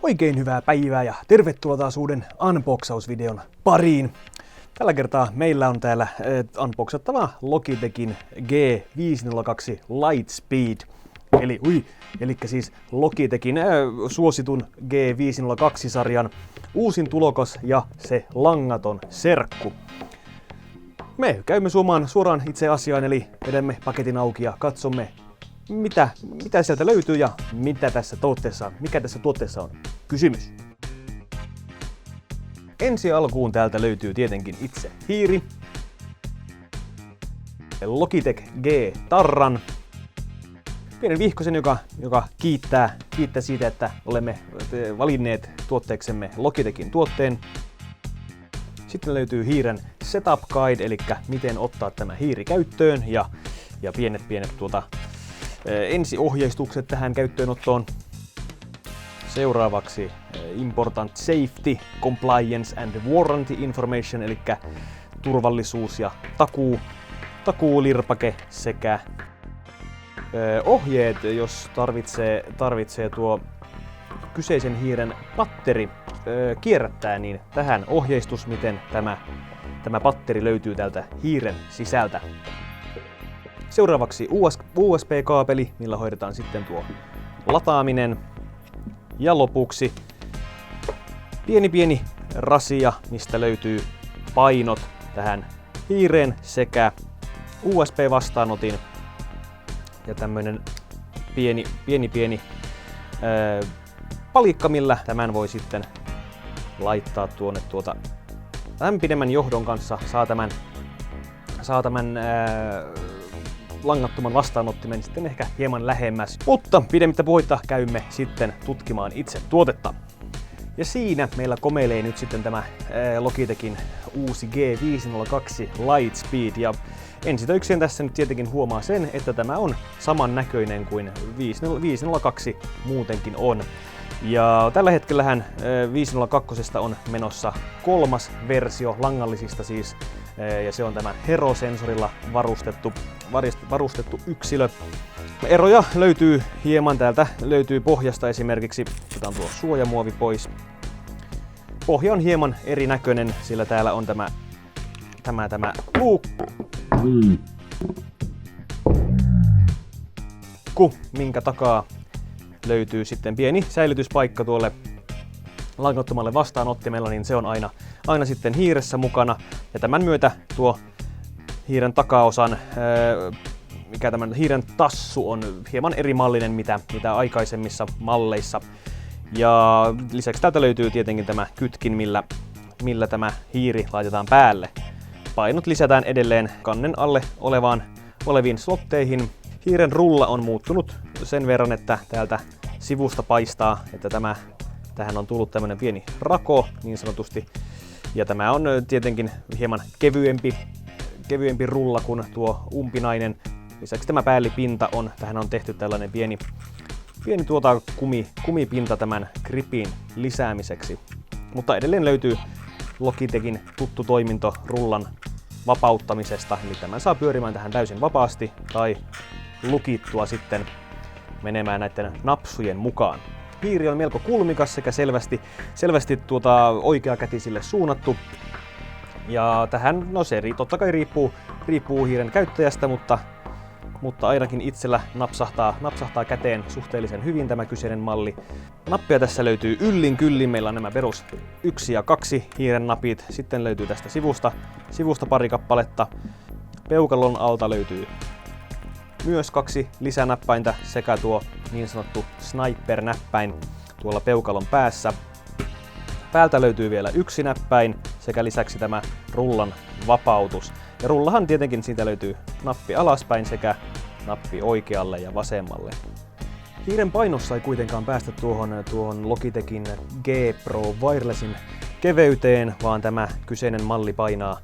Oikein hyvää päivää ja tervetuloa taas uuden unboxausvideon pariin. Tällä kertaa meillä on täällä unboxattava Logitechin G502 Lightspeed. Eli siis Logitechin suositun G502-sarjan uusin tulokas ja se langaton serkku. Me käymme suoraan itse asiaan, eli vedämme paketin auki ja katsomme mitä sieltä löytyy ja mikä tässä tuotteessa on kysymys. Ensi alkuun täältä löytyy tietenkin itse hiiri, Logitech G-tarran, pienen vihkosen, joka kiittää siitä, että olemme valinneet tuotteeksemme Logitechin tuotteen. Sitten löytyy hiiren setup guide, eli miten ottaa tämä hiiri käyttöön ja pienet ensiohjeistukset tähän käyttöönottoon. Seuraavaksi important safety, compliance and warranty information, eli turvallisuus ja takuulirpake sekä ohjeet, jos tarvitsee tuo kyseisen hiiren patteri kierrättää, niin tähän ohjeistus, miten tämä patteri löytyy täältä hiiren sisältä. Seuraavaksi USB-kaapeli, millä hoidetaan sitten tuo lataaminen. Ja lopuksi pieni rasia, mistä löytyy painot tähän hiireen sekä USB-vastaanotin ja tämmönen pieni palikka, millä tämän voi sitten laittaa tuonne tämän pidemmän johdon kanssa. Saa tämän langattoman vastaanottimen sitten ehkä hieman lähemmäs. Mutta pidemmittä puheitta käymme sitten tutkimaan itse tuotetta. Ja siinä meillä komeilee nyt sitten tämä Logitechin uusi G502 Lightspeed. Ja ensitöikseen tässä nyt tietenkin huomaa sen, että tämä on saman näköinen kuin 502 muutenkin on. Ja tällä hetkellähän 502 on menossa 3. versio langallisista siis, ja se on tämä Hero-sensorilla varustettu yksilö. Eroja löytyy hieman täältä, löytyy pohjasta esimerkiksi, otetaan tuo suojamuovi pois. Pohja on hieman erinäköinen, sillä täällä on tämä luukku, minkä takaa löytyy sitten pieni säilytyspaikka tuolle langattomalle vastaanottimella, niin se on aina sitten hiiressä mukana. Ja tämän myötä tuo hiiren takaosan, mikä tämän hiiren tassu on hieman eri mallinen mitä aikaisemmissa malleissa. Ja lisäksi täältä löytyy tietenkin tämä kytkin, millä tämä hiiri laitetaan päälle. Painot lisätään edelleen kannen alle oleviin slotteihin. Hiiren rulla on muuttunut sen verran, että täältä sivusta paistaa, että tähän on tullut tämmönen pieni rako niin sanotusti. Ja tämä on tietenkin hieman kevyempi rulla kuin tuo umpinainen. Lisäksi tämä päällipinta tähän on tehty tällainen pieni kumipinta tämän gripin lisäämiseksi. Mutta edelleen löytyy Logitechin tuttu toiminto rullan vapauttamisesta, eli tämän saa pyörimään tähän täysin vapaasti tai lukittua sitten menemään näiden napsujen mukaan. Hiiri on melko kulmikas sekä selvästi oikeakätisille suunnattu. Ja tähän, se totta kai riippuu hiiren käyttäjästä, mutta ainakin itsellä napsahtaa käteen suhteellisen hyvin tämä kyseinen malli. Nappia tässä löytyy yllin kyllin, meillä on nämä perus 1 ja 2 hiiren napit, sitten löytyy tästä sivusta pari kappaletta. Peukalon alta löytyy myös 2 lisänäppäintä sekä tuo niin sanottu sniper-näppäin tuolla peukalon päässä. Päältä löytyy vielä 1 näppäin sekä lisäksi tämä rullan vapautus. Ja rullahan tietenkin siitä löytyy nappi alaspäin sekä nappi oikealle ja vasemmalle. Hiiren painossa ei kuitenkaan päästä tuohon Logitechin G Pro Wirelessin keveyteen, vaan tämä kyseinen malli painaa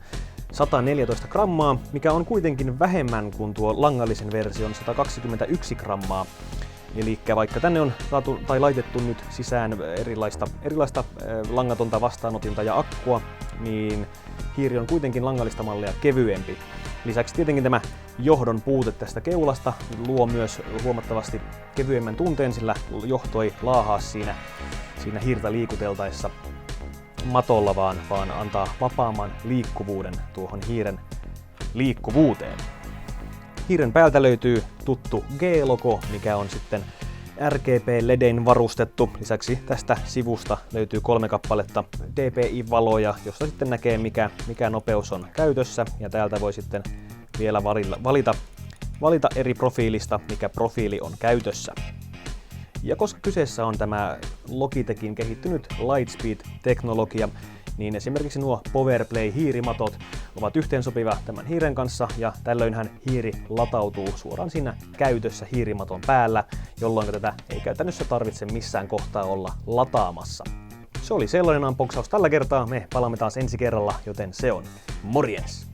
114 grammaa, mikä on kuitenkin vähemmän kuin tuo langallisen version 121 grammaa. Eli vaikka tänne on laitettu nyt sisään erilaista langatonta vastaanotinta ja akkua, niin hiiri on kuitenkin langallista mallia kevyempi. Lisäksi tietenkin tämä johdon puute tästä keulasta luo myös huomattavasti kevyemmän tunteen, sillä johto ei laahaa siinä hiirtä liikuteltaessa matolla, vaan antaa vapaamman liikkuvuuden tuohon hiiren liikkuvuuteen. Hiiren päältä löytyy tuttu G-logo, mikä on sitten RGB-ledein varustettu. Lisäksi tästä sivusta löytyy 3 kappaletta DPI-valoja, josta sitten näkee mikä nopeus on käytössä. Ja täältä voi sitten vielä valita eri profiilista, mikä profiili on käytössä. Ja koska kyseessä on tämä Logitechin kehittynyt Lightspeed-teknologia, niin esimerkiksi nuo Powerplay-hiirimatot ovat yhteensopiva tämän hiiren kanssa, ja tällöinhän hiiri latautuu suoraan siinä käytössä hiirimaton päällä, jolloin tätä ei käytännössä tarvitse missään kohtaa olla lataamassa. Se oli sellainen unboxaus tällä kertaa, me palaamme taas ensi kerralla, joten se on morjens!